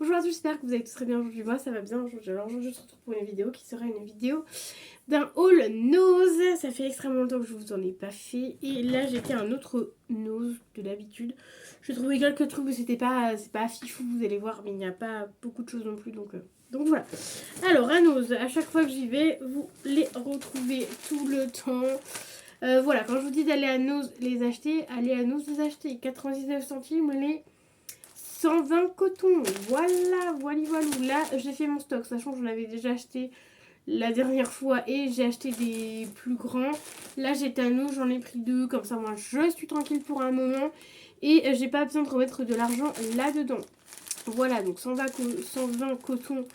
Bonjour à tous, j'espère que vous allez tous très bien aujourd'hui. Moi ça va bien aujourd'hui. Alors aujourd'hui je se retrouve pour une vidéo qui sera une vidéo d'un haul nose. Ça fait extrêmement longtemps que je vous en ai pas fait. Et là j'ai fait un autre nose de d'habitude. J'ai trouvé quelques trucs mais c'est pas fifou, vous allez voir, mais il n'y a pas beaucoup de choses non plus donc voilà. Alors à nose, à chaque fois que j'y vais, vous les retrouvez tout le temps. Voilà, quand je vous dis d'aller à Nose les acheter, allez à Nose les acheter. 99 centimes les 120 coton. Voilà, voilà. Là, j'ai fait mon stock, sachant que j'en avais déjà acheté la dernière fois et j'ai acheté des plus grands. Là, j'étais à Nose, j'en ai pris deux. Comme ça, moi, je suis tranquille pour un moment. Et j'ai pas besoin de remettre de l'argent là-dedans. Voilà, donc 120 coton.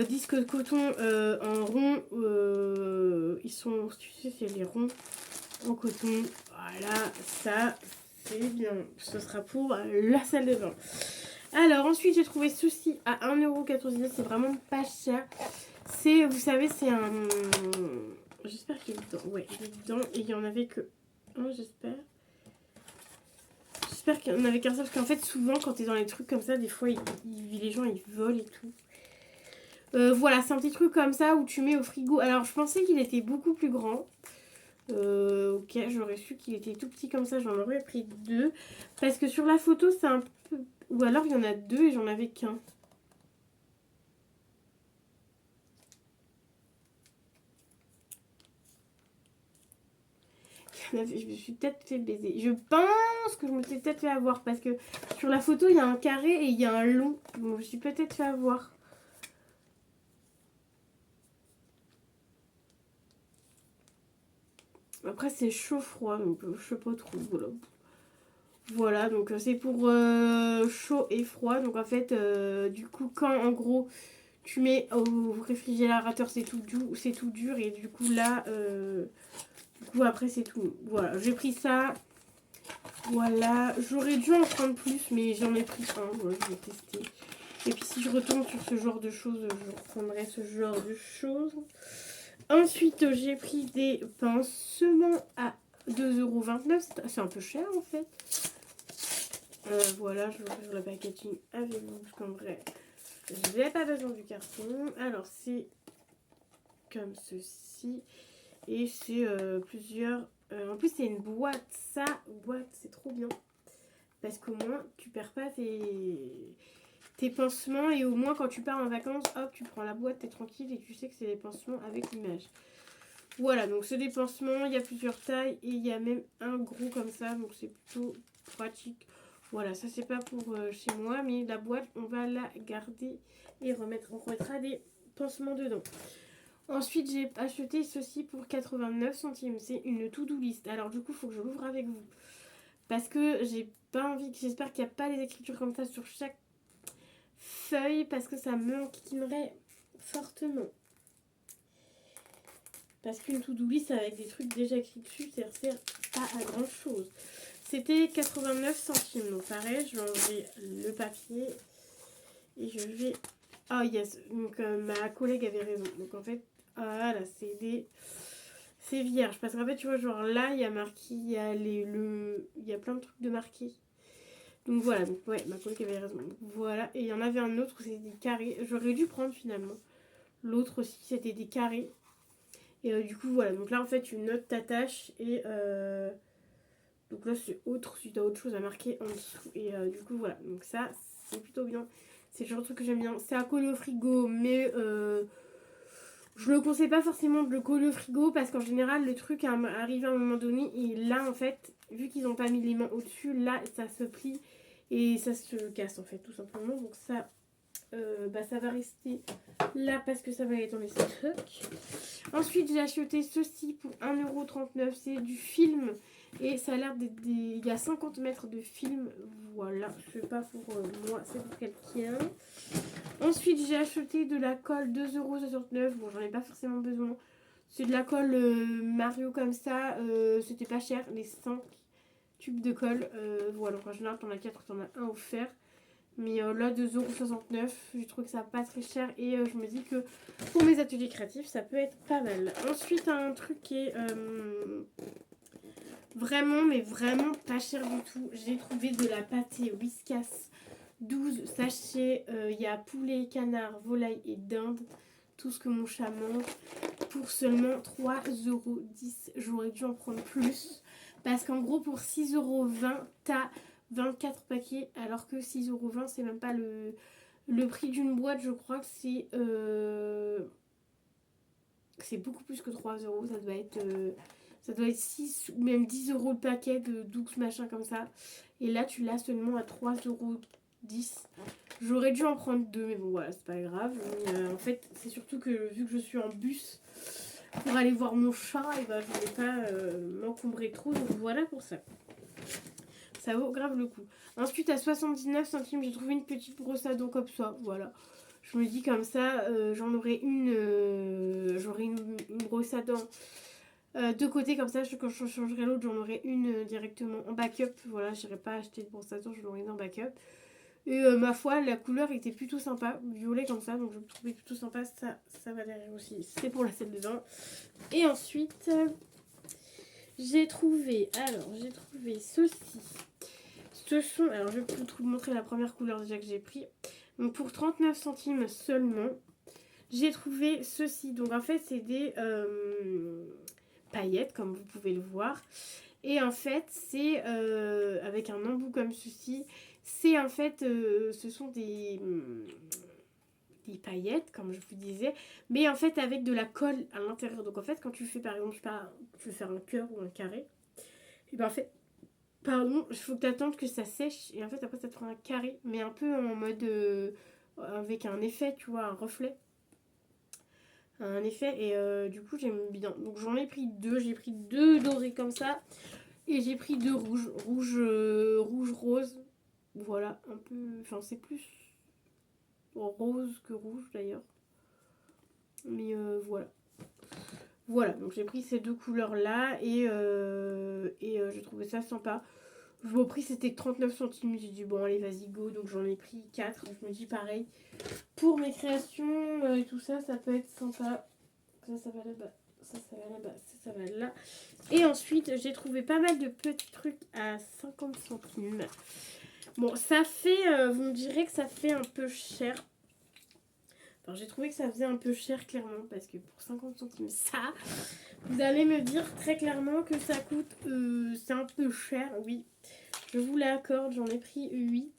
Disque coton en rond. Ils sont, tu sais, c'est les ronds en coton. Voilà, ça, c'est bien. Ce sera pour la salle de bain. Alors, ensuite, j'ai trouvé ceci à 1,99€. C'est vraiment pas cher. C'est, vous savez, c'est un... J'espère qu'il est dedans. Ouais, il est dedans. Et il y en avait que un, j'espère. J'espère qu'il y en avait qu'un seul. Parce qu'en fait, souvent, quand t'es dans les trucs comme ça, des fois, les gens, ils volent et tout. Voilà, c'est un petit truc comme ça où tu mets au frigo. Alors, je pensais qu'il était beaucoup plus grand. Ok, j'aurais su qu'il était tout petit comme ça, j'en aurais pris deux. Parce que sur la photo, c'est un peu... Ou alors, il y en a deux et j'en avais qu'un. Je me suis peut-être fait baiser. Je pense que je me suis peut-être fait avoir. Parce que sur la photo, il y a un carré et il y a un long. Donc, je me suis peut-être fait avoir. Après, c'est chaud-froid, donc je sais pas trop. Voilà. Voilà, donc c'est pour chaud et froid. Donc en fait, du coup, quand en gros tu mets au réfrigérateur, c'est tout dur. Et du coup, là, du coup, après, c'est tout. Voilà, j'ai pris ça. Voilà, j'aurais dû en prendre plus, mais j'en ai pris un. Voilà, je vais tester. Et puis, si je retombe sur ce genre de choses, je reprendrai ce genre de choses. Ensuite, j'ai pris des pansements à 2,29€. C'est un peu cher en fait. Voilà, je vais ouvrir le packaging avec vous parce qu'en vrai, je n'ai pas besoin du carton. Alors, c'est comme ceci. Et c'est plusieurs... en plus, c'est une boîte. Ça, boîte, c'est trop bien. Parce qu'au moins, tu perds pas tes pansements. Et au moins, quand tu pars en vacances, hop, tu prends la boîte, t'es tranquille et tu sais que c'est des pansements avec l'image. Voilà, donc c'est des pansements. Il y a plusieurs tailles et il y a même un gros comme ça. Donc, c'est plutôt pratique. Voilà, ça c'est pas pour chez moi, mais la boîte, on va la garder et remettre. On remettra des pansements dedans. Ensuite, j'ai acheté ceci pour 89 centimes. C'est une to-do list. Alors du coup, il faut que je l'ouvre avec vous. Parce que j'ai pas envie, j'espère qu'il n'y a pas des écritures comme ça sur chaque feuille. Parce que ça m'enquiquinerait fortement. Parce qu'une to-do list avec des trucs déjà écrits dessus, ça sert pas à grand chose. C'était 89 centimes. Donc pareil, je vais enlever le papier. Et je vais... Oh yes, donc ma collègue avait raison. Donc en fait, voilà, c'est vierge. Parce qu'en fait, tu vois, genre là, il y a marqué, il y a il y a plein de trucs de marqués. Donc voilà, donc ouais, ma collègue avait raison. Donc, voilà, et il y en avait un autre où c'était des carrés. J'aurais dû prendre finalement. L'autre aussi, c'était des carrés. Et du coup, voilà. Donc là, en fait, tu notes ta tâche et... donc là, c'est autre, si tu as autre chose à marquer en dessous. Et du coup, voilà. Donc ça, c'est plutôt bien. C'est le genre de truc que j'aime bien. C'est à coller au frigo, mais je le conseille pas forcément de le coller au frigo parce qu'en général, le truc arrive à un moment donné et là, en fait, vu qu'ils n'ont pas mis les mains au-dessus, là, ça se plie et ça se casse en fait, tout simplement. Donc ça, ça va rester là parce que ça va être dans les stocks. Ensuite, j'ai acheté ceci pour 1,39€. C'est du film. Et ça a l'air d'être des... Il y a 50 mètres de film. Voilà. C'est pas pour moi, c'est pour quelqu'un. Ensuite, j'ai acheté de la colle 2,69€. Bon, j'en ai pas forcément besoin. C'est de la colle Mario comme ça. C'était pas cher. Les 5 tubes de colle. Voilà. En général, t'en as 4, t'en as un offert. Mais là, 2,69€, je trouve que ça pas très cher. Et je me dis que pour mes ateliers créatifs, ça peut être pas mal. Ensuite, un truc qui est vraiment, mais vraiment pas cher du tout. J'ai trouvé de la pâté Whiskas 12 sachets. Il y a poulet, canard, volaille et dinde. Tout ce que mon chat mange. Pour seulement 3,10 €. J'aurais dû en prendre plus. Parce qu'en gros, pour 6,20 €, t'as 24 paquets. Alors que 6,20 € c'est même pas le prix d'une boîte. Je crois que c'est beaucoup plus que 3 €. Ça doit être 6 ou même 10 € le paquet de 12 machins comme ça. Et là, tu l'as seulement à 3,10 €. J'aurais dû en prendre deux, mais bon, voilà, c'est pas grave. En fait, c'est surtout que vu que je suis en bus pour aller voir mon chat, et ben, je voulais pas m'encombrer trop. Donc voilà pour ça. Ça vaut grave le coup. Ensuite, à 79 centimes, j'ai trouvé une petite brosse à dents comme ça. Voilà. Je me dis comme ça, j'en aurai j'aurai une brosse à dents de côté, comme ça, quand je changerai l'autre, j'en aurai une directement en backup. Voilà, j'irai pas acheter de brosse à dents, je l'aurai une en backup. Et ma foi, la couleur était plutôt sympa, violet comme ça, donc je me trouvais plutôt sympa. Ça va derrière aussi, c'est pour la salle de bain. Et ensuite, j'ai trouvé ceci. Alors je vais vous montrer la première couleur déjà que j'ai pris. Donc pour 39 centimes seulement, j'ai trouvé ceci. Donc en fait, c'est des paillettes, comme vous pouvez le voir. Et en fait, c'est avec un embout comme ceci. C'est en fait, ce sont des paillettes, comme je vous disais, mais en fait avec de la colle à l'intérieur. Donc en fait, quand tu fais par exemple, je sais pas, tu veux faire un cœur ou un carré, et ben en fait, pardon, il faut que tu attendes que ça sèche. Et en fait, après, ça te fera un carré, mais un peu en mode avec un effet, tu vois, un reflet. Un effet, et du coup, j'aime bien. Donc j'en ai pris deux. J'ai pris deux dorés comme ça. Et j'ai pris deux rouges. Rouge rose. Voilà, un peu. Enfin, c'est plus rose que rouge d'ailleurs. Mais voilà. Voilà, donc j'ai pris ces deux couleurs là. Et j'ai trouvé ça sympa. Au prix c'était 39 centimes. J'ai dit bon, allez, vas-y, go. Donc j'en ai pris 4. Je me dis pareil. Pour mes créations et tout ça, ça peut être sympa. Ça va là-bas. Ça va là-bas. Ça va là. Et ensuite, j'ai trouvé pas mal de petits trucs à 50 centimes. Bon, ça fait, vous me direz que ça fait un peu cher. Alors, j'ai trouvé que ça faisait un peu cher, clairement, parce que pour 50 centimes, ça, vous allez me dire très clairement que ça coûte, c'est un peu cher, oui. Je vous l'accorde, j'en ai pris 8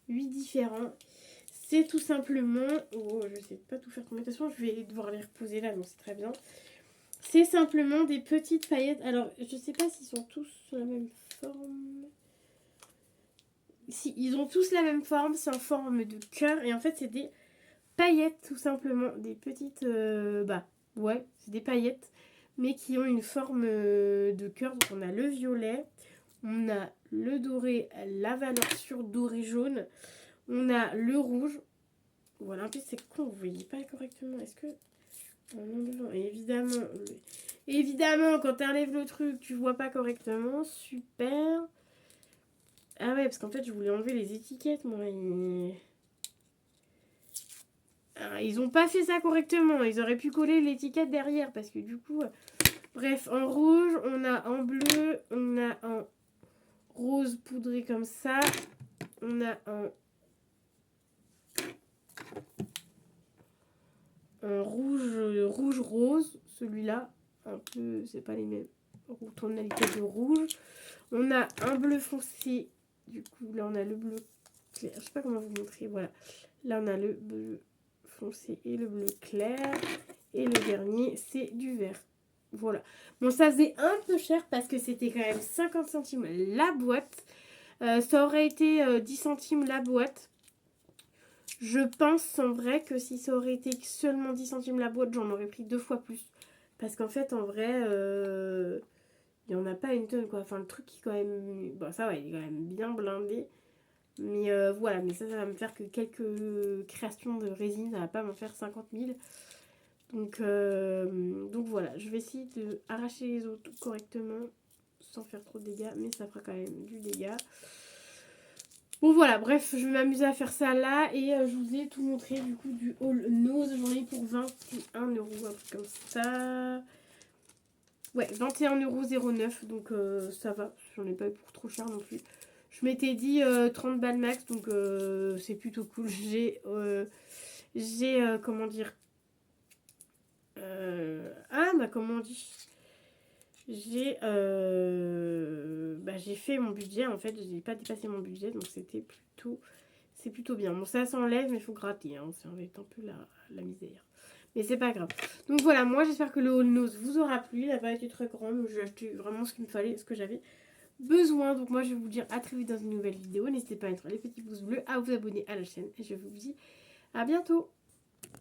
différents. C'est tout simplement, oh, je sais pas tout faire combien de toute façon, je vais devoir les reposer là, donc c'est très bien. C'est simplement des petites paillettes. Alors, je sais pas s'ils sont tous sur la même forme. Si, ils ont tous la même forme, c'est en forme de cœur. Et en fait, c'est des paillettes, tout simplement. Des petites... ouais, c'est des paillettes. Mais qui ont une forme de cœur. Donc, on a le violet. On a le doré, la valeur sûre doré jaune. On a le rouge. Voilà, en plus, c'est con, vous voyez pas correctement. Est-ce que... Et évidemment, quand tu enlèves le truc, tu vois pas correctement. Super. Ah ouais, parce qu'en fait, je voulais enlever les étiquettes, moi. Ils ont pas fait ça correctement. Ils auraient pu coller l'étiquette derrière, parce que du coup... Bref, en rouge, on a en bleu, on a en rose poudré comme ça. On a un rouge rose, celui-là, un peu, c'est pas les mêmes tonalités de rouge. On a un bleu foncé, du coup là on a le bleu clair, je sais pas comment vous montrer, voilà. Là on a le bleu foncé et le bleu clair, et le dernier c'est du vert. Voilà. Bon, ça faisait un peu cher parce que c'était quand même 50 centimes la boîte. Ça aurait été 10 centimes la boîte. Je pense en vrai que si ça aurait été seulement 10 centimes la boîte, j'en aurais pris 2 fois plus. Parce qu'en fait, en vrai, il n'y en a pas une tonne, quoi. Enfin, le truc qui est quand même... Bon, ça va, il est quand même bien blindé. Mais voilà, mais ça va me faire que quelques créations de résine. Ça va pas m'en faire 50 000. Donc voilà, je vais essayer d'arracher les autres correctement. Sans faire trop de dégâts, mais ça fera quand même du dégât. Bon voilà, bref, je vais m'amuser à faire ça là. Et je vous ai tout montré du coup du haul Nose. J'en ai pour 21 €, un truc comme ça. Ouais, 21,09 €, donc ça va. J'en ai pas eu pour trop cher non plus. Je m'étais dit 30 balles max, donc c'est plutôt cool. Comment dire, comment on dit, j'ai fait mon budget, en fait, j'ai pas dépassé mon budget, donc c'est plutôt bien. Bon, ça s'enlève, mais il faut gratter, hein, ça enlève un peu la misère. Mais c'est pas grave. Donc voilà, moi j'espère que le haul nose vous aura plu. Il n'a pas été très grand, mais j'ai acheté vraiment ce qu'il me fallait, ce que j'avais besoin. Donc moi je vais vous dire à très vite dans une nouvelle vidéo. N'hésitez pas à mettre les petits pouces bleus, à vous abonner à la chaîne. Et je vous dis à bientôt.